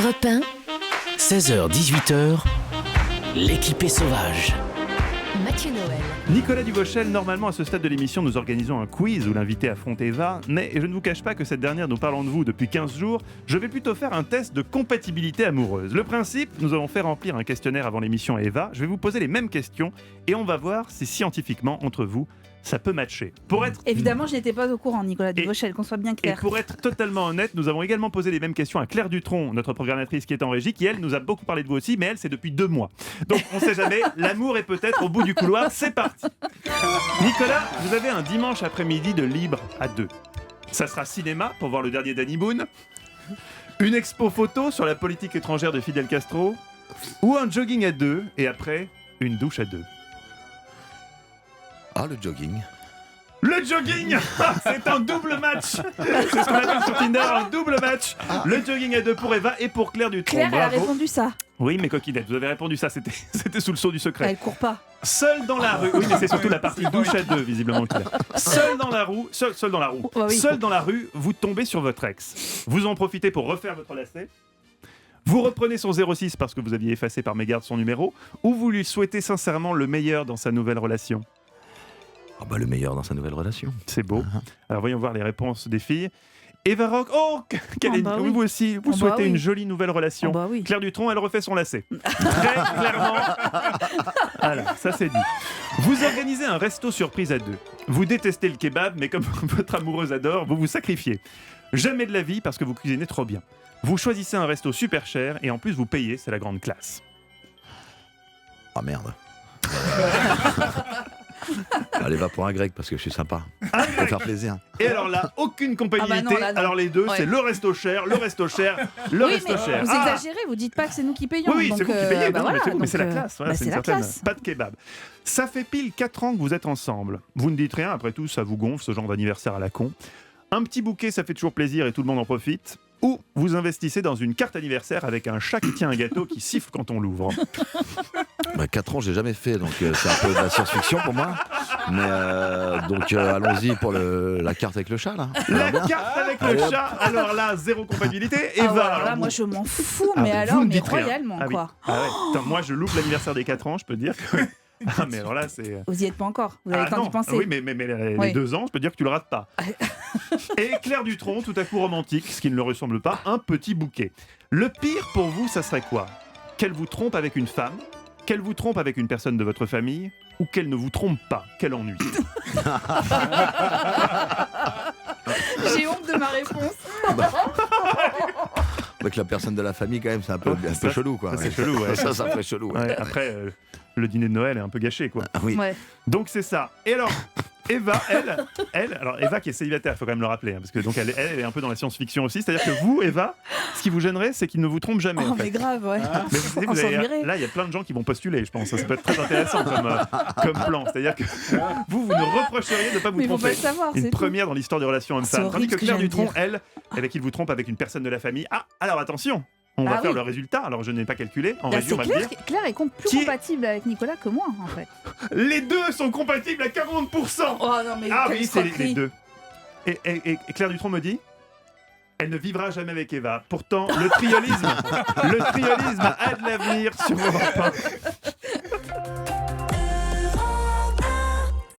Europe 1, 16h-18h, l'équipée sauvage. Mathieu Noël. Nicolas Duvauchel, normalement à ce stade de l'émission, nous organisons un quiz où l'invité affronte Eva, mais je ne vous cache pas que cette dernière, nous parlons de vous depuis 15 jours, je vais plutôt faire un test de compatibilité amoureuse. Le principe, nous allons faire remplir un questionnaire avant l'émission à Eva, je vais vous poser les mêmes questions et on va voir si scientifiquement, entre vous, ça peut matcher. Évidemment, je n'étais pas au courant, Nicolas Duvauchel, qu'on soit bien clair. Et pour être totalement honnête, nous avons également posé les mêmes questions à Claire Dutronc, notre programmatrice qui est en régie, qui elle nous a beaucoup parlé de vous aussi, mais elle c'est depuis 2 mois. Donc on sait jamais, l'amour est peut-être au bout du couloir, c'est parti. Nicolas, vous avez un dimanche après-midi de libre à 2. Ça sera cinéma pour voir le dernier Danny Boone, une expo photo sur la politique étrangère de Fidel Castro, ou un jogging à 2, et après, une douche à 2. Ah, le jogging. Le jogging, c'est un double match. C'est ce qu'on appelle sur Tinder un double match. Le jogging à 2 pour Eva et pour Claire Dutronc. Claire, elle a Bravo. répondu ça. Oui, mes coquinettes, vous avez répondu ça, c'était sous le sceau du secret. Elle court pas. Seul dans la rue, oui, mais c'est surtout la partie douche à 2, visiblement. Claire. Seul dans la roue, oui. seul dans la rue, vous tombez sur votre ex. Vous en profitez pour refaire votre lacet. Vous reprenez son 06 parce que vous aviez effacé par mégarde son numéro, ou vous lui souhaitez sincèrement le meilleur dans sa nouvelle relation. Ah bah le meilleur dans sa nouvelle relation. C'est beau. Alors voyons voir les réponses des filles. Eva Rock, oui. vous aussi, vous souhaitez une jolie nouvelle relation. Oui. Claire Dutronc, elle refait son lacet. Très clairement. Voilà, ça c'est dit. Vous organisez un resto surprise à 2. Vous détestez le kebab, mais comme votre amoureuse adore, vous vous sacrifiez. Jamais de la vie parce que vous cuisinez trop bien. Vous choisissez un resto super cher et en plus vous payez, c'est la grande classe. Ah merde. Allez, va pour un grec parce que je suis sympa. Pour faire plaisir. Et alors là, aucune compatibilité. Là, non. Alors les deux, Ouais. C'est le resto cher, le resto cher, le Oui, resto mais cher. vous exagérez, vous dites pas que c'est nous qui payons. Oui, donc, c'est vous qui payez, non, voilà, mais c'est la donc, classe. Voilà, c'est une la certaine... classe. Pas de kebab. Ça fait pile 4 ans que vous êtes ensemble. Vous ne dites rien, après tout, ça vous gonfle, ce genre d'anniversaire à la con. Un petit bouquet, ça fait toujours plaisir et tout le monde en profite. Ou vous investissez dans une carte anniversaire avec un chat qui tient un gâteau qui siffle quand on l'ouvre. Bah, 4 ans, j'ai jamais fait, donc c'est un peu de la science-fiction pour moi. Mais donc allons-y pour la carte avec le chat là. La carte avec le chat, alors là, zéro compatibilité. Ah Eva, ouais, alors là, vous- moi je m'en fous, Ah, mais vous alors, ne mais dites rien. royalement Ah oui. quoi. Ah ouais. Putain, moi, je loupe l'anniversaire des 4 ans, je peux te dire que... Ah, mais alors là, c'est... Vous y êtes pas encore, vous avez le temps non. d'y penser. Oui, mais les Oui. 2 ans, je peux te dire que tu le rates pas. Et Claire Dutronc, tout à coup romantique, ce qui ne le ressemble pas, un petit bouquet. Le pire pour vous, ça serait quoi ? Qu'elle vous trompe avec une femme ? Qu'elle vous trompe avec une personne de votre famille ? Ou qu'elle ne vous trompe pas ? Quel ennui. J'ai honte de ma réponse. Avec la personne de la famille quand même, c'est un peu Ça, chelou quoi. ça, c'est chelou, ouais. Ça ferait chelou. Ouais, après, le dîner de Noël est un peu gâché, quoi. Ah oui. Ouais. Donc c'est ça. Et alors, Eva, alors Eva qui est célibataire, il faut quand même le rappeler, hein, parce que donc elle est un peu dans la science-fiction aussi. C'est-à-dire que vous, Eva, ce qui vous gênerait, c'est qu'il ne vous trompe jamais. Oh en fait. mais grave, ouais. Mais vous savez, On s'en virait. là, il y a plein de gens qui vont postuler, je pense. Ça peut être très intéressant comme plan. C'est-à-dire que vous ne reprocheriez de ne pas vous Mais ils vont pas tromper. le savoir, Une c'est première dans l'histoire des relations hommes-femmes. horrible Tandis que ce que Claire je viens de Dutronc, dire. elle, il vous trompe avec une personne de la famille. Ah, alors attention, on va Ah faire oui. le résultat. Alors je n'ai pas calculé. En Bah, régie, c'est on va le Claire, dire. Claire est plus Qui est- compatible avec Nicolas que moi en fait. Les deux sont compatibles à 40%. Oh non mais Ah quelle oui, c'est les escroquerie. deux. Et Claire Dutronc me dit, elle ne vivra jamais avec Eva. Pourtant, le triolisme a de l'avenir sur Europe 1.